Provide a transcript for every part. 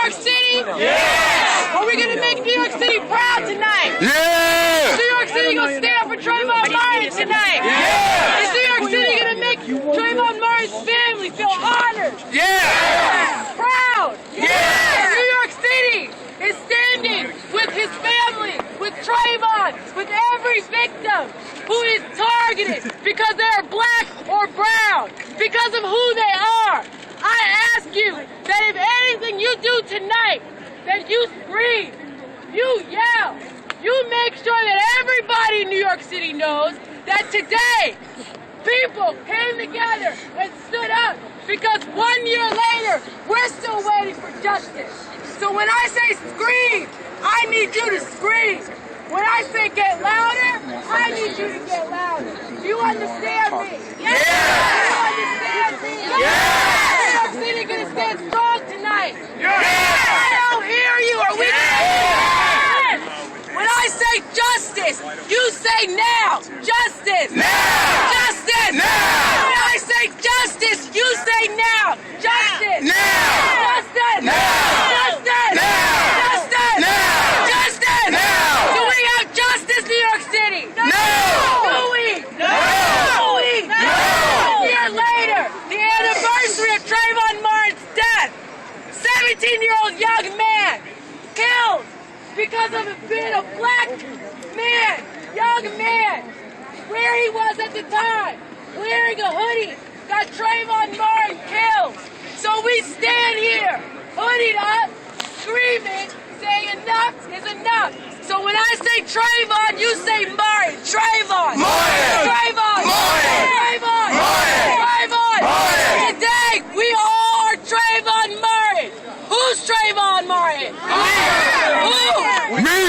York City? Yes! Are we gonna make New York City proud tonight? Yeah! Is New York City gonna stand for Trayvon Martin tonight? Yeah! Is New York City gonna make Trayvon Martin's family feel honored? Yeah! Proud? Yeah! New York City is standing with his family, with Trayvon, with every victim who is targeted because they are black or brown, because of who they are. I ask you that if anything you do tonight, that you scream, you yell, you make sure that everybody in New York City knows that today people came together and stood up because 1 year later, we're still waiting for justice. So when I say scream, I need you to scream. When I say get louder, I need you to get louder. Do you understand me? Yeah! Do you understand me? Yeah! New York City gonna stand strong tonight. Yeah! I don't hear you. Are we gonna? When I say justice, you say now. Justice. Now! Justice. Now! When I say justice, you say now. Justice. Now! Justice. Now! Justice. Now! Justice. Now! Justice. Now! Do we have justice, New York City? No! Do we? No! Do we? No! A year later, the anniversary of Trayvon Martin's death, 17-year-old young man killed because of being a black man, young man, where he was at the time, wearing a hoodie, got Trayvon Martin killed. So we stand here, hoodied up, screaming, saying enough is enough. So when I say Trayvon, you say Martin. Trayvon. Martin. Trayvon. Martin. Trayvon. Martin. Trayvon. Martin. Today, we all are Trayvon Martin. Who's Trayvon Martin? Who? Me!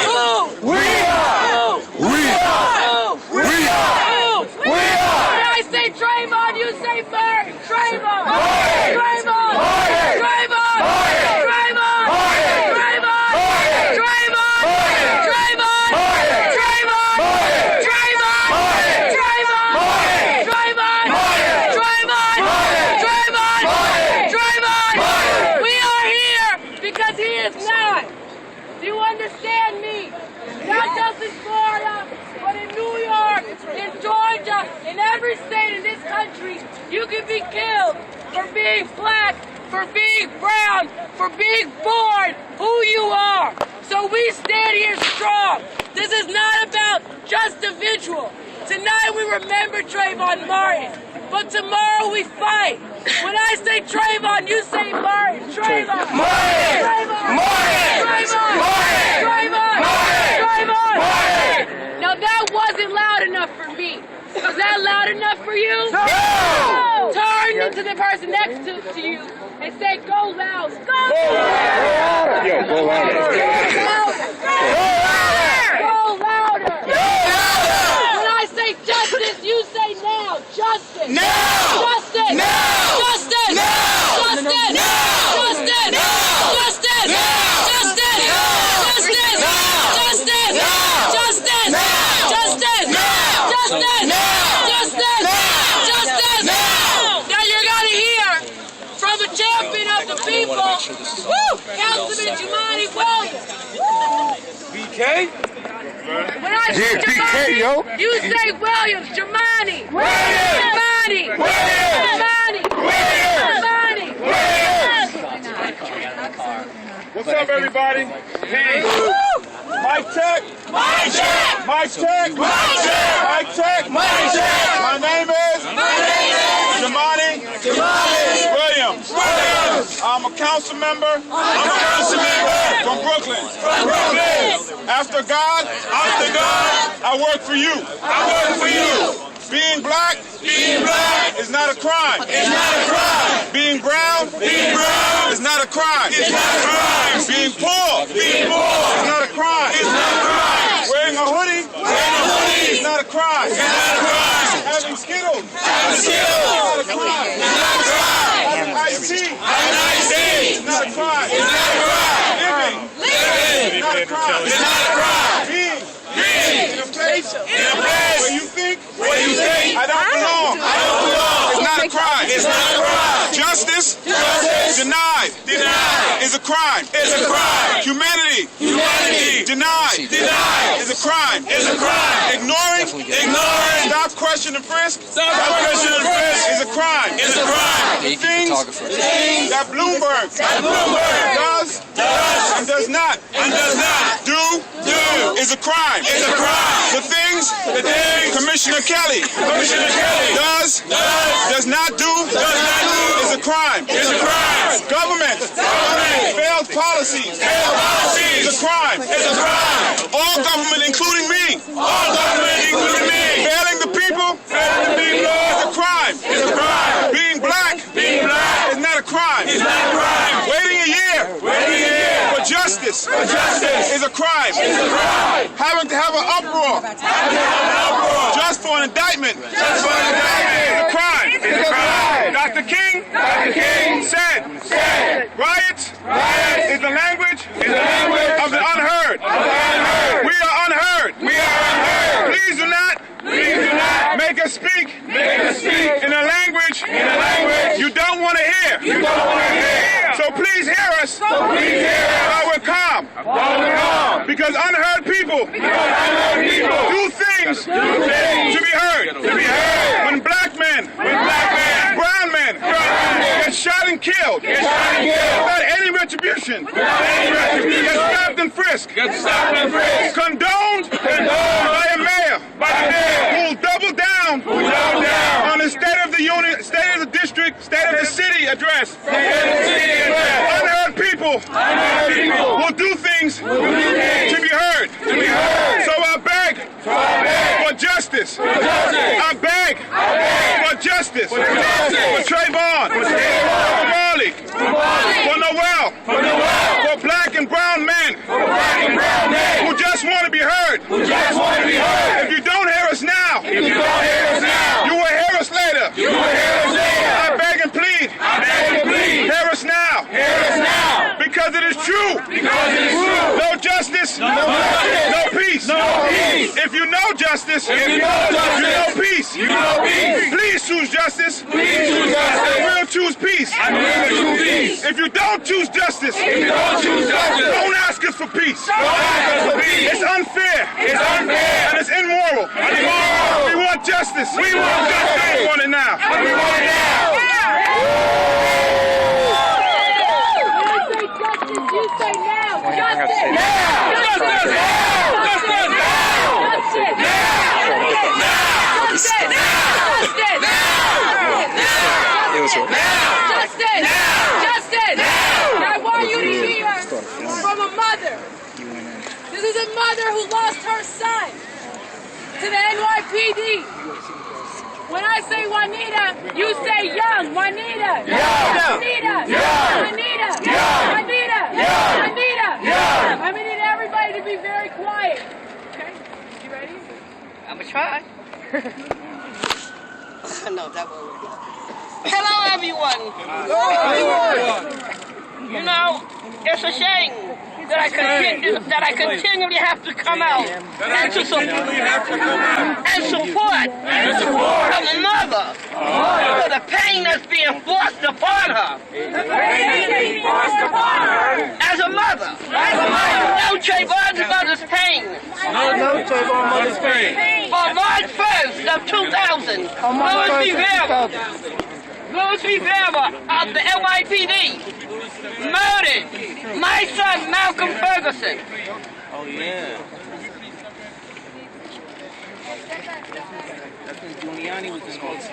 Who? We are! Who? We are! Who? We are! Who? We are! When I say Trayvon, you say Martin. Trayvon. Martin. Trayvon. Martin. Trayvon. Martin. Trayvon. Martin. Trayvon. Martin. Trayvon. Martin. Trayvon. Martin. Trayvon. Martin. Trayvon. Martin. Trayvon. Martin. Trayvon. Martin. Trayvon. Martin. Trayvon. Martin. Trayvon. Martin. We are here because he is not. Do you understand me? Not just in Florida, but in New York, in Georgia, in every state in this country, you can be killed for being black, for being brown, for being born who you are. So we stand here strong. This is not about just a visual. Tonight we remember Trayvon Martin, but tomorrow we fight. When I say Trayvon, you say Martin. Trayvon. Martin. Trayvon. Martin. Trayvon. Martin. Trayvon. Martin. Trayvon. Martin. Now that wasn't loud enough for me. Was that loud enough for you? No! Turn to the person next to you and say, go loud. Go louder. Yo, go louder. Go louder. Go louder. When I say justice, you say now. Justice. Now! Justice. Now! Justice. Now! Justice. Now! Justice. Now! Justice. Now! Justice. Now! Justice. Now! Justice. Now! Justice. Now! Justice. Now! Justice. Now! Justice. Now! Justice. Now! Now you're gonna hear from a champion of the people, Councilman Jumaane Williams. BK? When I say Yeah, BK, Jumaane, yo. you say Williams. Jumaane. Williams. Jumaane. Williams. Jumaane. Williams. Jumaane. What's up, everybody? Hey. Mic check. Mic check! Mic check. Mic check! Mic check. Mic check! My name is Jumaane Williams. I'm a council member. From Brooklyn. After God, I work for you. Being black is not a crime. Being brown is not a crime. Being poor is not a crime. Wearing a hoodie is not a crime. Having Skittles is not a crime. Having iced tea is not a crime. Living is not a crime. Being in a place where you think I don't belong is not a crime. Justice denied is is a crime. Is a crime. Humanity. Humanity. Denied. Denied. Is a crime. Is a crime. Ignoring. Ignoring. Stop, question, and frisk. Stop, question, and frisk. Is a crime. Is a crime. The things that Bloomberg does and does not do is a crime. Is a crime. The things Commissioner Kelly does not do is a crime. Is a crime. Government failed policies is a crime. Is a crime. All government, including me, All government, including me, failing the people is a crime. is a crime. Being black is not a crime. Is not a crime. Waiting a year Waiting a year for justice for justice is a crime. is a crime. Having to have an uproar just for an indictment Just for an indictment is a crime. is a crime. Dr. King Dr. King said riots is the language of the unheard. unheard. We are unheard. We are unheard. Please do not make us speak in a language you don't want to hear. You don't want to hear. So please hear us Please hear us. while we're calm. While we're calm. Because unheard people Unheard people do things to be heard. When black men, brown men get shot and killed without any retribution, get stopped and frisked, condoned by a mayor who will double down on the State of the Union, State of the District, State of the City address. Unheard people will do things to be heard. So I beg for justice. I beg for justice for Trayvon, for Marley, for Noel, for black and brown men who just want to be heard. If you don't hear us now, you will hear us later. I beg and plead, hear us now. Because it is true. No justice, no peace. If you know justice, you know peace. Please choose justice. And we'll choose peace. If you don't choose justice, don't ask us for peace. It's unfair. And it's immoral. We want justice. We want it now. You say now. Justice. Justice. I want you to hear from a mother. This is a mother who lost her son to the NYPD. When I say Juanita, you say young. Juanita. Juanita. Juanita. Juanita. Juanita. I'm going to need everybody to be very quiet. Okay? You ready? I'm gonna try. No, that won't work. Hello, everyone. You know, it's a shame that I continually have to come out and to support a mother for the pain that's being forced upon her. As a mother, no Trayvon's mother's pain. On March 1st of 2000, Louis Rivera of the NYPD murdered my son Malcolm Ferguson. Oh yeah. That's when Giuliani was in office.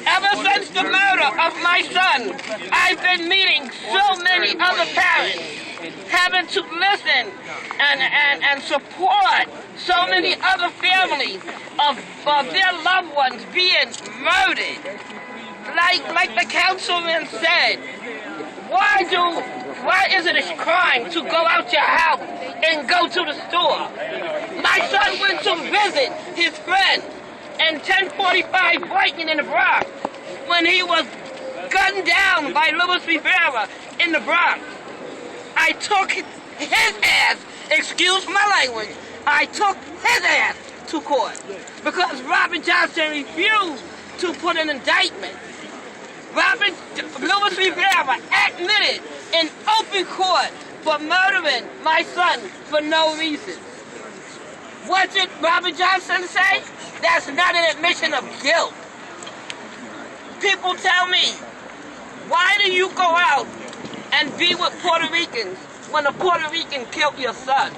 Ever since the murder of my son, I've been meeting so many other parents, having to listen and support so many other families of their loved ones being murdered. Like the councilman said, why is it a crime to go out your house and go to the store? My son went to visit his friend in 1045 Brighton in the Bronx when he was gunned down by Louis Rivera in the Bronx. I took his ass, excuse my language, I took his ass to court because Robert Johnson refused to put an indictment. Louis Rivera admitted for murdering my son for no reason. What did Robert Johnson say? That's not an admission of guilt. People tell me, why do you go out and be with Puerto Ricans when a Puerto Rican killed your son?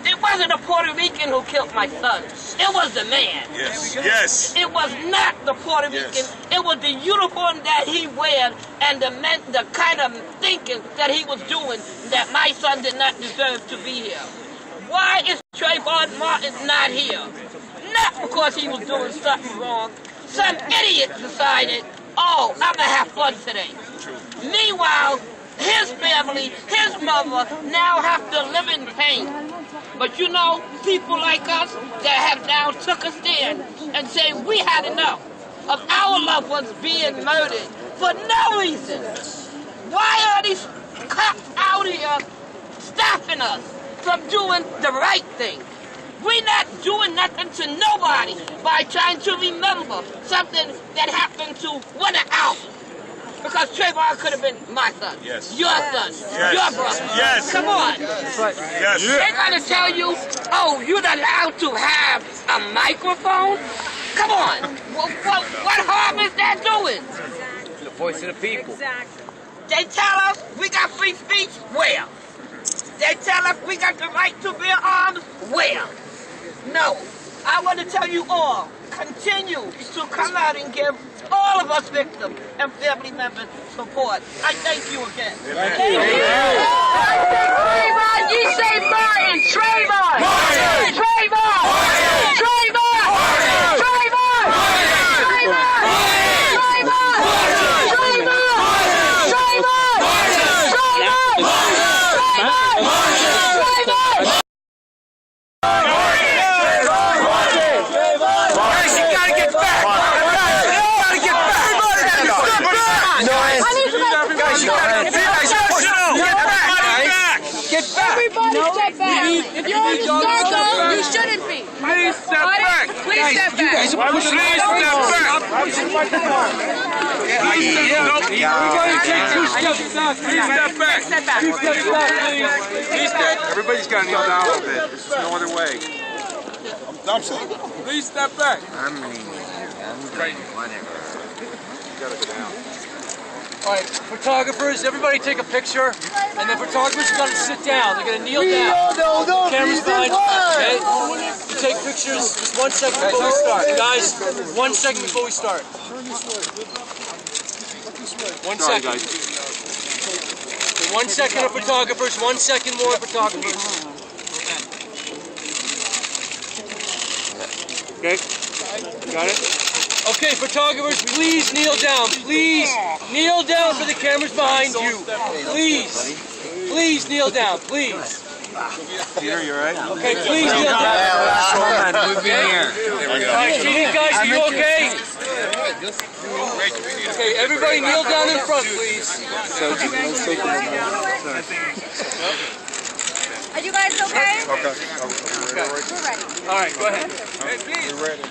It wasn't a Puerto Rican who killed my son. It was the man. Yes. Yes. It was not the Puerto Rican. It was the uniform that he wore and the kind of thinking that he was doing that my son did not deserve to be here. Why is Trayvon Martin not here? Not because he was doing something wrong. Some idiot decided, oh, I'm going to have fun today. Meanwhile, his family, his mother, now have to live in pain. But you know, people like us that have now took a stand and say we had enough of our loved ones being murdered for no reason. Why are these cops out here stopping us from doing the right thing? We're not doing nothing to nobody by trying to remember something that happened to one of ours. Because Trayvon could have been my son, your son, your brother. Yes. Come on. Yes. They're going to tell you, oh, you're allowed to have a microphone? Come on. What harm is that doing? The voice of the people. They tell us we got free speech? Where? They tell us we got the right to bear arms? Where? No. I want to tell you all, continue to come out and give all of us victims and family members support. I thank you again. Thank you. Trayvon, you say Martin. Trayvon. Martin. Trayvon. Martin. Trayvon. Martin. Trayvon. Martin. Trayvon. Martin. Trayvon. Martin. Trayvon. Martin. Trayvon. Everybody step back. If you're on the circle, you shouldn't be. Please step back. Please step back. Please step back. Step back. Everybody's got to kneel down a little bit. There's no other way. I'm sorry. Please step back. All right, photographers, everybody take a picture, and the photographers are going to sit down. They're going to kneel down. Cameras behind you, okay? You take pictures just 1 second before we start. Guys, 1 second before we start. 1 second. 1 second of photographers, 1 second more photographers. Okay? Got it? Okay, photographers, please kneel down. Please kneel down for the cameras behind you. Please. Please kneel down, please. Peter, you alright? Okay, please kneel down. Here. Alright, guys, are you okay? Okay, everybody kneel down in front, please. Are you guys okay? Okay. We're ready. Alright, go ahead. Hey, please. We're ready.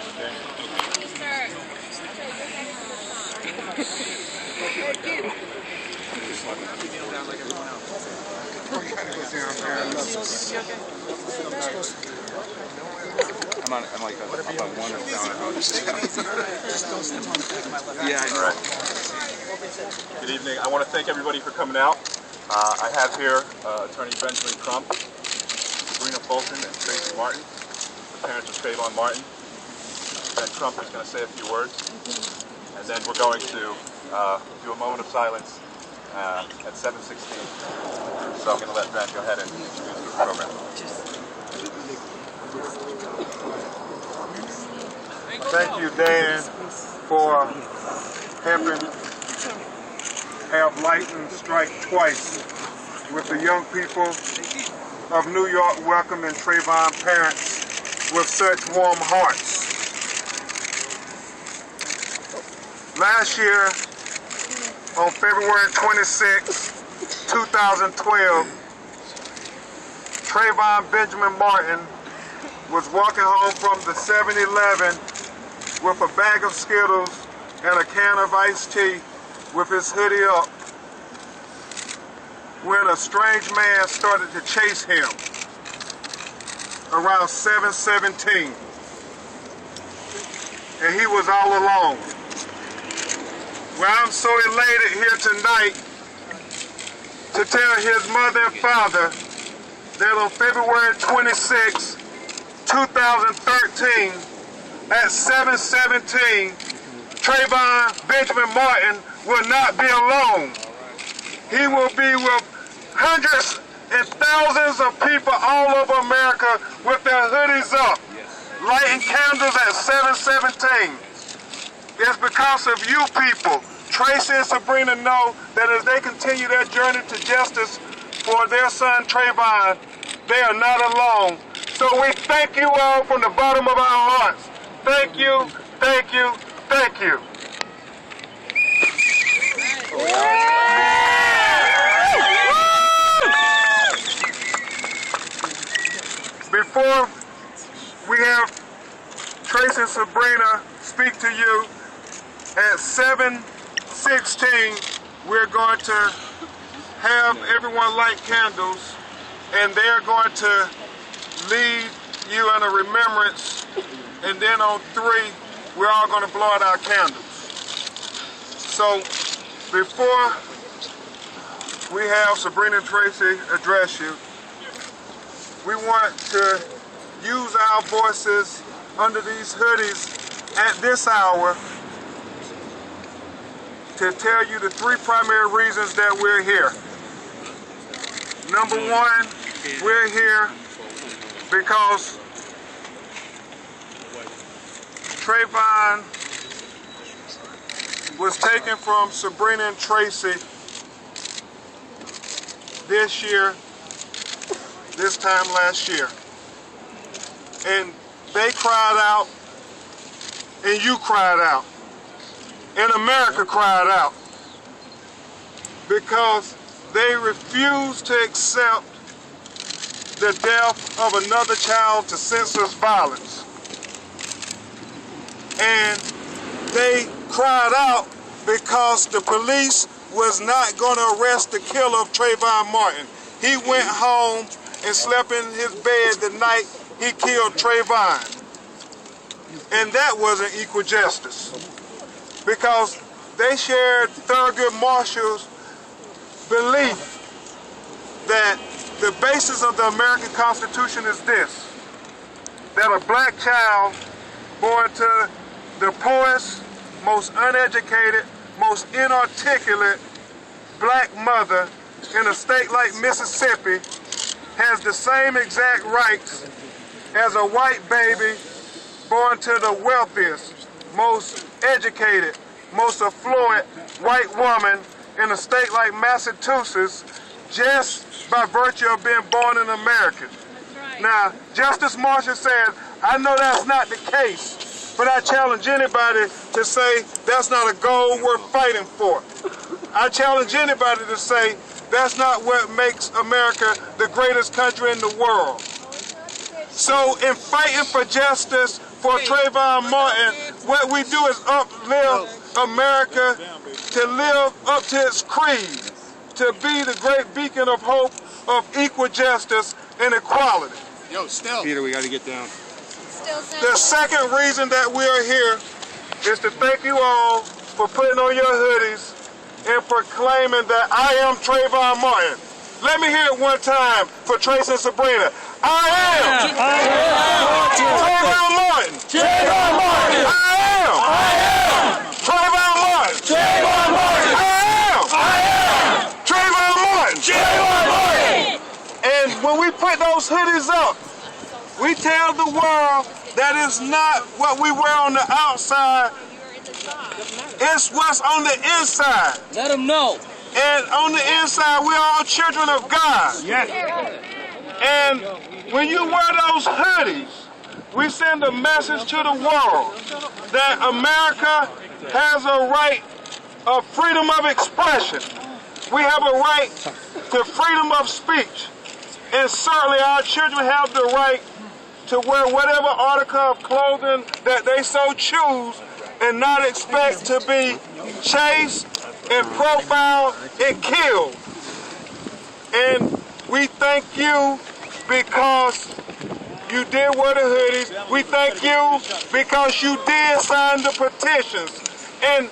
I'm like up on one or down. Yeah, I know. Good evening. I want to thank everybody for coming out. I have here Attorney Benjamin Crump, Sabrina Fulton, and Trayvon Martin, the parents of Trayvon Martin. Ben Crump is going to say a few words, and then we're going to do a moment of silence at 7:16. So I'm going to let Ben go ahead and introduce the program. Thank you, Dan, for helping have lightning strike twice with the young people of New York welcoming Trayvon parents with such warm hearts. Last year, on February 26, 2012, Trayvon Benjamin Martin was walking home from the 7-Eleven with a bag of Skittles and a can of iced tea with his hoodie up when a strange man started to chase him around 7:17. And he was all alone. Well, I'm so elated here tonight to tell his mother and father that on February 26, 2013, at 7:17, Trayvon Benjamin Martin will not be alone. He will be with hundreds and thousands of people all over America with their hoodies up, lighting candles at 7:17. It's because of you people. Tracy and Sabrina know that as they continue their journey to justice for their son Trayvon, they are not alone. So we thank you all from the bottom of our hearts. Thank you, thank you, thank you. Before we have Tracy and Sabrina speak to you, at 7:16, we're going to have everyone light candles, and they're going to lead you in a remembrance, and then on 3, we're all going to blow out our candles. So before we have Sabrina and Tracy address you, we want to use our voices under these hoodies at this hour to tell you the 3 primary reasons that we're here. Number 1, we're here because Trayvon was taken from Sabrina and Tracy this time last year. And they cried out, and you cried out, and America cried out, because they refused to accept the death of another child to senseless violence. And they cried out because the police was not going to arrest the killer of Trayvon Martin. He went home and slept in his bed the night he killed Trayvon. And that wasn't equal justice, because they shared Thurgood Marshall's belief that the basis of the American Constitution is this: that a black child born to the poorest, most uneducated, most inarticulate black mother in a state like Mississippi has the same exact rights as a white baby born to the wealthiest, most educated, most affluent white woman in a state like Massachusetts, just by virtue of being born an American. Right. Now, Justice Marshall said, I know that's not the case, but I challenge anybody to say that's not a goal worth fighting for. I challenge anybody to say that's not what makes America the greatest country in the world. So in fighting for justice for Trayvon Martin, what we do is uplift America to live up to its creed, to be the great beacon of hope of equal justice and equality. Yo, still. Peter, we got to get down. The second reason that we are here is to thank you all for putting on your hoodies and proclaiming that I am Trayvon Martin. Let me hear it one time for Tracy and Sabrina. I am Trayvon Martin. Trayvon Martin. I am Trayvon Martin. Trayvon Martin. I am Trayvon Martin. Trayvon Martin. And when we put those hoodies up, we tell the world that it's not what we wear on the outside, it's what's on the inside. Let them know. And on the inside, we're all children of God. Yes. And when you wear those hoodies, we send a message to the world that America has a right of freedom of expression. We have a right to freedom of speech. And certainly our children have the right to wear whatever article of clothing that they so choose and not expect to be chased and profiled and killed. And we thank you because you did wear the hoodies. We thank you because you did sign the petitions. And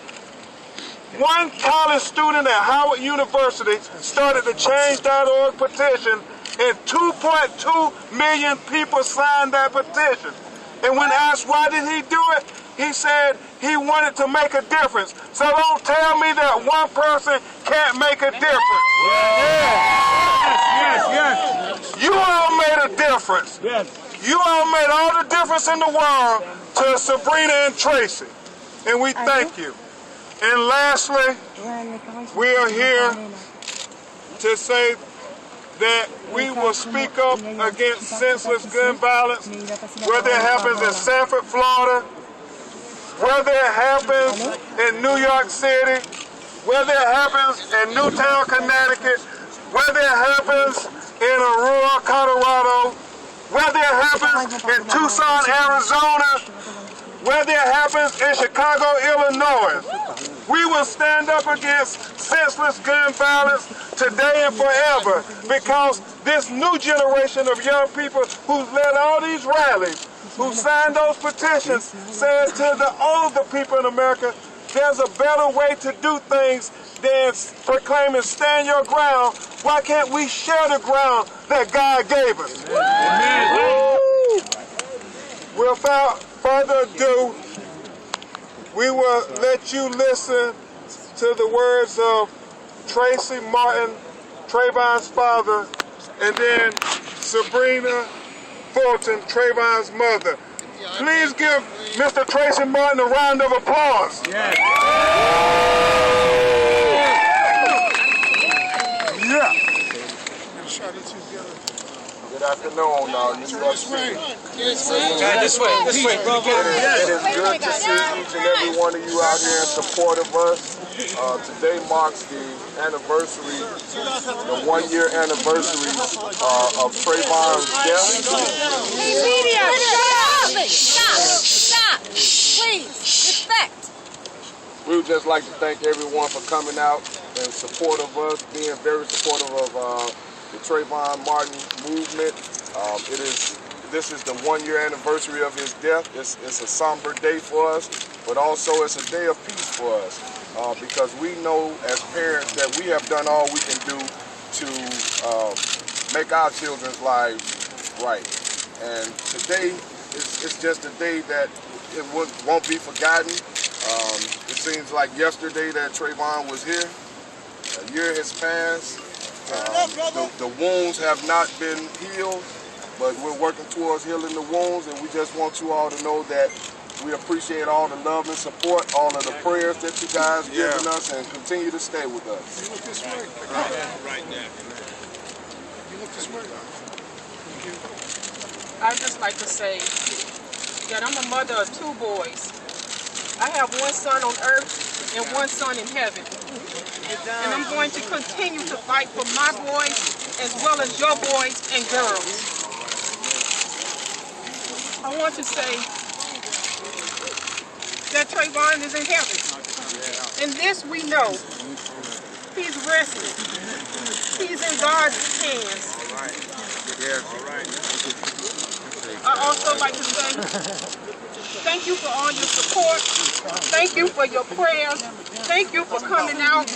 one college student at Howard University started the Change.org petition, and 2.2 million people signed that petition. And when asked why did he do it, he said he wanted to make a difference. So don't tell me that one person can't make a difference. Yes. You all made a difference. Yes. You all made all the difference in the world to Sabrina and Tracy. And we thank you. And lastly, we are here to say that we will speak up against senseless gun violence, whether it happens in Sanford, Florida, whether it happens in New York City, whether it happens in Newtown, Connecticut, whether it happens in Aurora, Colorado, whether it happens in Tucson, Arizona, whether it happens in Chicago, Illinois. We will stand up against senseless gun violence today and forever, because this new generation of young people who's led all these rallies, who signed those petitions, said to the older people in America, there's a better way to do things than proclaiming stand your ground. Why can't we share the ground that God gave us? Amen. Without further ado, we will let you listen to the words of Tracy Martin, Trayvon's father, and then Sabrina Fulton, Trayvon's mother. Please give Mr. Tracy Martin a round of applause. Yes. Yeah. Good afternoon, New York City. This way, bro. It is good to see each and every one of you out here in support of us. Today marks the anniversary, the 1-year anniversary of Trayvon's death. Hey, media, stop. Please, respect. We would just like to thank everyone for coming out in support of us, being very supportive of the Trayvon Martin movement. This is the 1-year anniversary of his death. It's a somber day for us, but also it's a day of peace for us, because we know as parents that we have done all we can do to make our children's lives right. And today, it's just a day that it won't be forgotten. It seems like yesterday that Trayvon was here. A year has passed. The wounds have not been healed, but we're working towards healing the wounds, and we just want you all to know that we appreciate all the love and support, all of the prayers that you guys given us, and continue to stay with us. You look this way. Right now. You look this way. I'd just like to say that I'm a mother of 2 boys. I have 1 son on earth and 1 son in heaven. And I'm going to continue to fight for my boys as well as your boys and girls. I want to say that Trayvon is in heaven. And this we know. He's resting. He's in God's hands. I also like to say thank you for all your support. Thank you for your prayers. Thank you for coming out.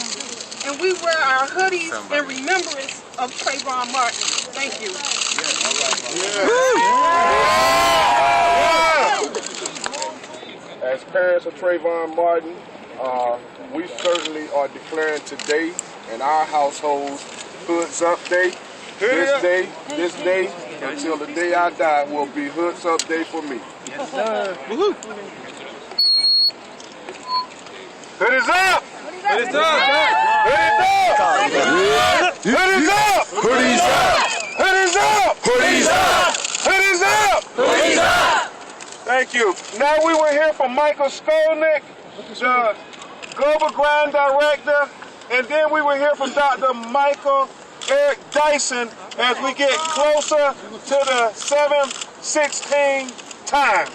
And we wear our hoodies in remembrance of Trayvon Martin. Thank you. As parents of Trayvon Martin, we certainly are declaring today in our households Hoods Up Day. This day, until the day I die, will be Hoods Up Day for me. Yes, sir. Woohoo! Hoodies up! Hoodies up! Hoodies up! Hoodies up! Hoodies up! Hoodies up! Hoodies up! Hoodies up! Thank you. Now we will hear from Michael Skolnick, the Global Grand Director, and then we will hear from Dr. Michael Eric Dyson as we get closer to the 7:16 time.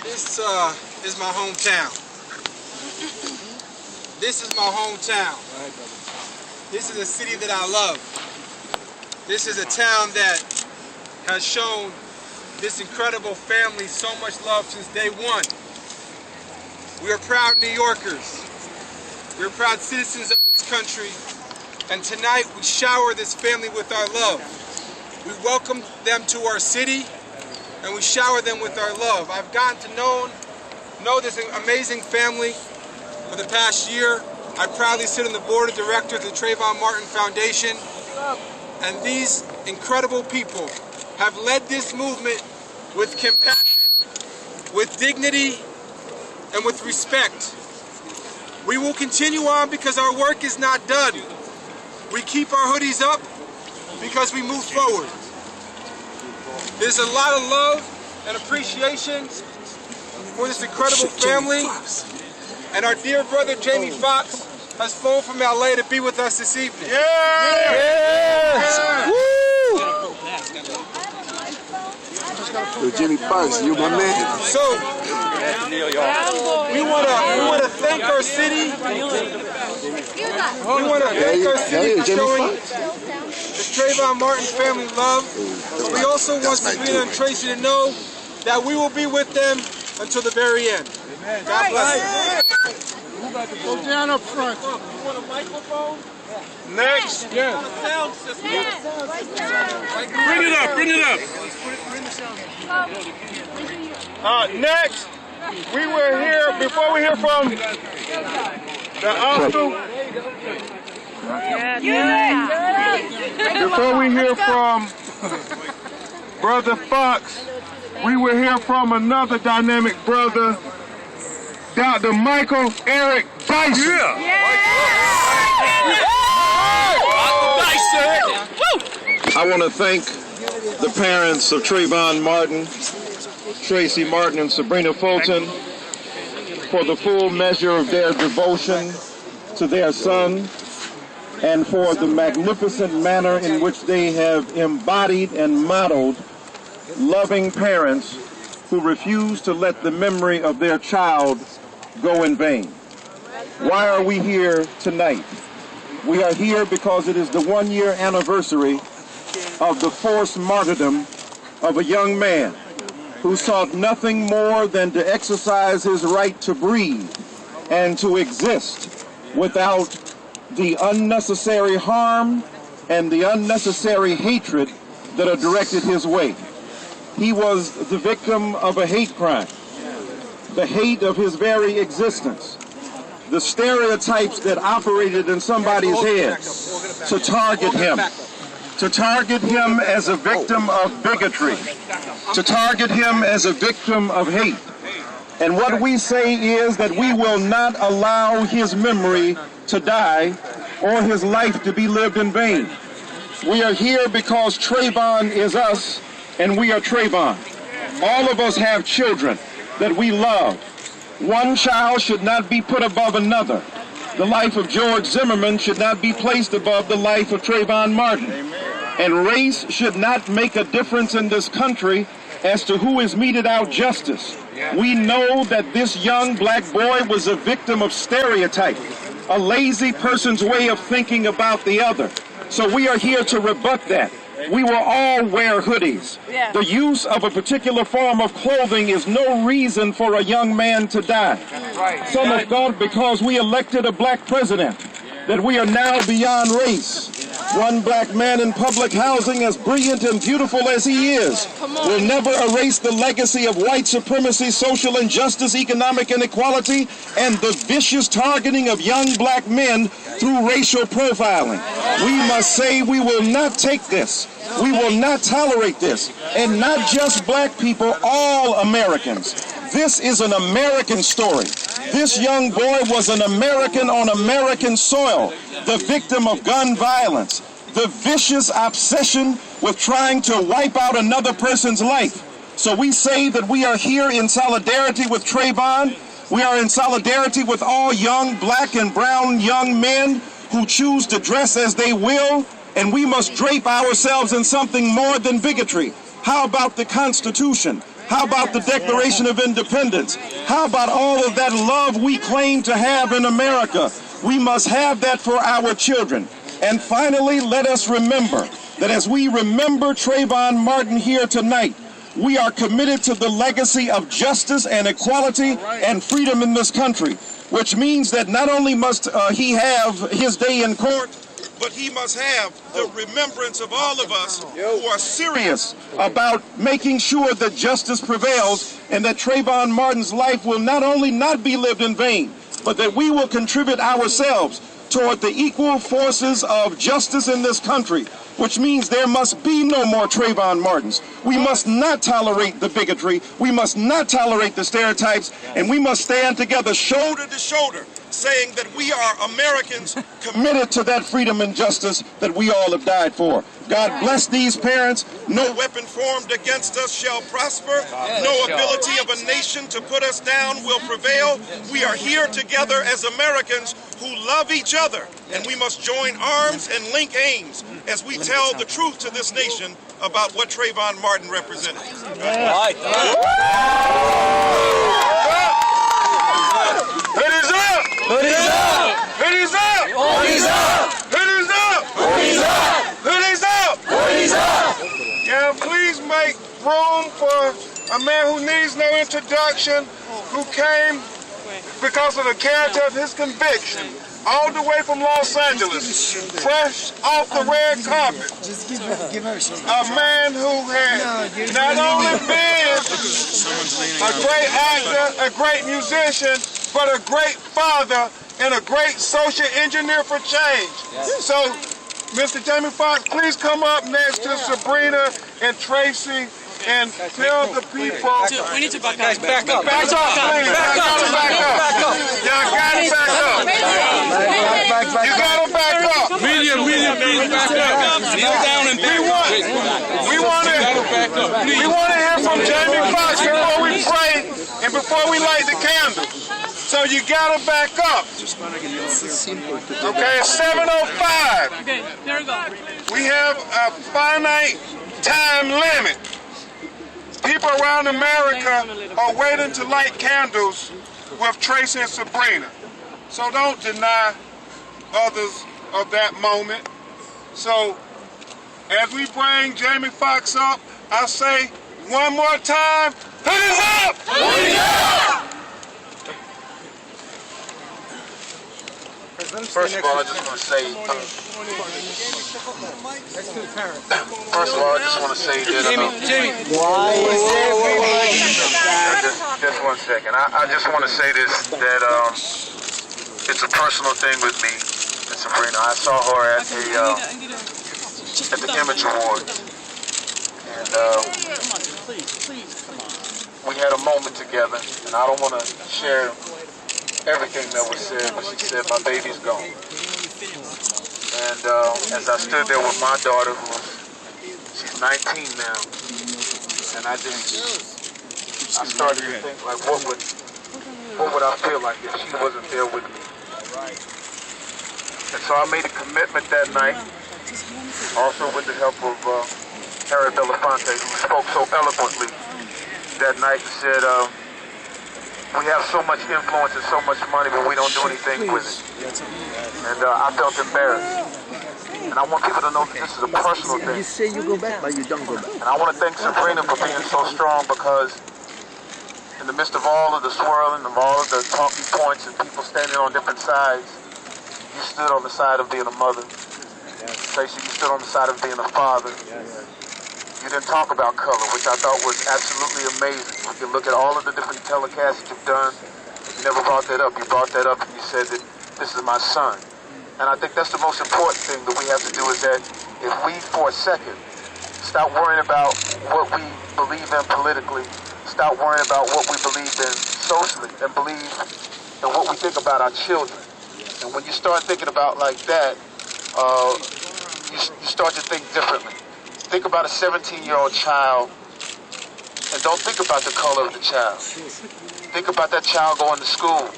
This is my hometown. This is my hometown. This is a city that I love. This is a town that has shown this incredible family so much love since day one. We are proud New Yorkers. We are proud citizens of this country. And tonight we shower this family with our love. We welcome them to our city and we shower them with our love. I've gotten to know this amazing family for the past year. I proudly sit on the board of directors of the Trayvon Martin Foundation. And these incredible people have led this movement with compassion, with dignity, and with respect. We will continue on because our work is not done. We keep our hoodies up because we move forward. There's a lot of love and appreciation for this incredible family. And our dear brother Jamie Foxx has flown from LA to be with us this evening. Yo, Jimmy Foxx, you my man. So we want to thank our city. We want to thank our city for showing the Trayvon Martin family love. But we also want Sabrina and Tracy to know that we will be with them until the very end. God bless you. Go down up front. You want a microphone? Next. Yeah. Bring it up, bring it up. Next, we were here, before we hear from the uncle, before we hear from Brother Foxx, we will hear from another dynamic brother, Dr. Michael Eric Dyson. I want to thank the parents of Trayvon Martin, Tracy Martin, and Sabrina Fulton for the full measure of their devotion to their son and for the magnificent manner in which they have embodied and modeled loving parents who refuse to let the memory of their child go in vain. Why are we here tonight? We are here because it is the 1-year anniversary of the forced martyrdom of a young man who sought nothing more than to exercise his right to breathe and to exist without the unnecessary harm and the unnecessary hatred that are directed his way. He was the victim of a hate crime, the hate of his very existence, the stereotypes that operated in somebody's head to target him as a victim of bigotry, to target him as a victim of hate. And what we say is that we will not allow his memory to die or his life to be lived in vain. We are here because Trayvon is us and we are Trayvon. All of us have children that we love. One child should not be put above another. The life of George Zimmerman should not be placed above the life of Trayvon Martin. And race should not make a difference in this country as to who is meted out justice. We know that this young black boy was a victim of stereotype, a lazy person's way of thinking about the other. So we are here to rebut that. We will all wear hoodies. The use of a particular form of clothing is no reason for a young man to die. Some have thought because we elected a black president that we are now beyond race. One black man in public housing, as brilliant and beautiful as he is, will never erase the legacy of white supremacy, social injustice, economic inequality, and the vicious targeting of young black men through racial profiling. We must say we will not take this. We will not tolerate this. And not just black people, all Americans. This is an American story. This young boy was an American on American soil, the victim of gun violence, the vicious obsession with trying to wipe out another person's life. So we say that we are here in solidarity with Trayvon. We are in solidarity with all young black and brown young men who choose to dress as they will, and we must drape ourselves in something more than bigotry. How about the Constitution? How about the Declaration of Independence? How about all of that love we claim to have in America? We must have that for our children. And finally, let us remember that as we remember Trayvon Martin here tonight, we are committed to the legacy of justice and equality and freedom in this country, which means that not only must he have his day in court, but he must have the remembrance of all of us who are serious about making sure that justice prevails and that Trayvon Martin's life will not only not be lived in vain, but that we will contribute ourselves toward the equal forces of justice in this country, which means there must be no more Trayvon Martins. We must not tolerate the bigotry. We must not tolerate the stereotypes, and we must stand together shoulder to shoulder, saying that we are Americans committed to that freedom and justice that we all have died for. God bless these parents. No weapon formed against us shall prosper. No ability of a nation to put us down will prevail. We are here together as Americans who love each other, and we must join arms and link aims as we tell the truth to this nation about what Trayvon Martin represented. Hoodies up! Hoodies up! Hoodies up! Hoodies up! Hoodies up! Hoodies up! Hoodies up! Hoodies up! Yeah, please make room for a man who needs no introduction, who came because of the character of his conviction, all the way from Los Angeles, fresh off the red carpet. A man who had not only been a great actor, a great musician, but a great father and a great social engineer for change. So, Mr. Jamie Foxx, please come up next to Sabrina and Tracy and tell the people. We need to back up. Back up. Back up, please. Back up. Y'all gotta back up. You gotta back up. Million, please back up. Kneel down and we want to hear from Jamie Foxx before we pray and before we light the candles. So you gotta back up. Okay, it's 7:05. Okay, there we go. We have a finite time limit. People around America are waiting to light candles with Tracy and Sabrina. So don't deny others of that moment. So as we bring Jamie Foxx up, I say one more time, hoodies up! Hoodies up! First of all, I just want to say, that, just 1 second. I just want to say this, that it's a personal thing with me and Sabrina. I saw her at the Image Awards, and we had a moment together, and I don't want to share everything that was said, but she said, my baby's gone. And as I stood there with my daughter, she's 19 now, and I started to think, like, what would I feel like if she wasn't there with me? And so I made a commitment that night, also with the help of Harry Belafonte, who spoke so eloquently that night and said, we have so much influence and so much money, but we don't do anything with it. And I felt embarrassed. And I want people to know that this is a personal thing. You say you go back, but you don't go back. And I want to thank Sabrina for being so strong, because in the midst of all of the swirling, of all of the talking points and people standing on different sides, you stood on the side of being a mother. Tracy, you stood on the side of being a father. You didn't talk about color, which I thought was absolutely amazing. You can look at all of the different telecasts that you've done. You never brought that up. You brought that up and you said that this is my son. And I think that's the most important thing that we have to do, is that if we, for a second, stop worrying about what we believe in politically, stop worrying about what we believe in socially, and believe in what we think about our children. And when you start thinking about like that, you start to think differently. Think about a 17-year-old child, and don't think about the color of the child. Think about that child going to school.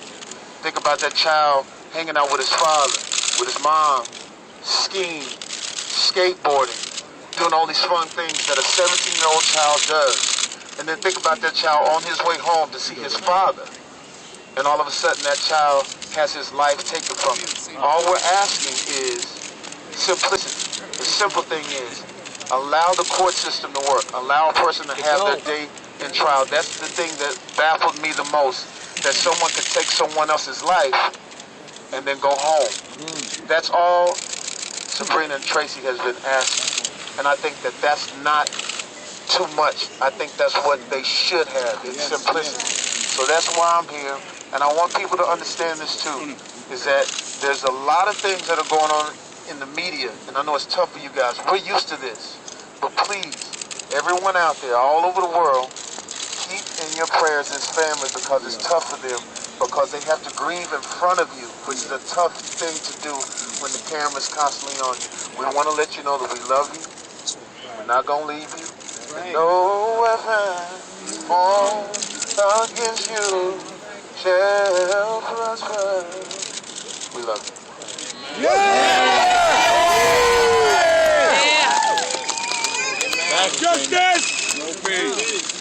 Think about that child hanging out with his father, with his mom, skiing, skateboarding, doing all these fun things that a 17-year-old child does. And then think about that child on his way home to see his father. And all of a sudden that child has his life taken from him. All we're asking is simplicity. The simple thing is, allow the court system to work. Allow a person to have their day in trial. That's the thing that baffled me the most, that someone could take someone else's life and then go home. That's all Sabrina and Tracy has been asking. And I think that that's not too much. I think that's what they should have. It's simplicity. So that's why I'm here. And I want people to understand this too, is that there's a lot of things that are going on in the media, and I know it's tough for you guys. We're used to this. But please, everyone out there, all over the world, keep in your prayers his family, because it's tough for them, because they have to grieve in front of you, which is a tough thing to do when the camera's constantly on you. We want to let you know that we love you. We're not going to leave you. No weapon formed against you shall prosper. We love you. Justice! No peace.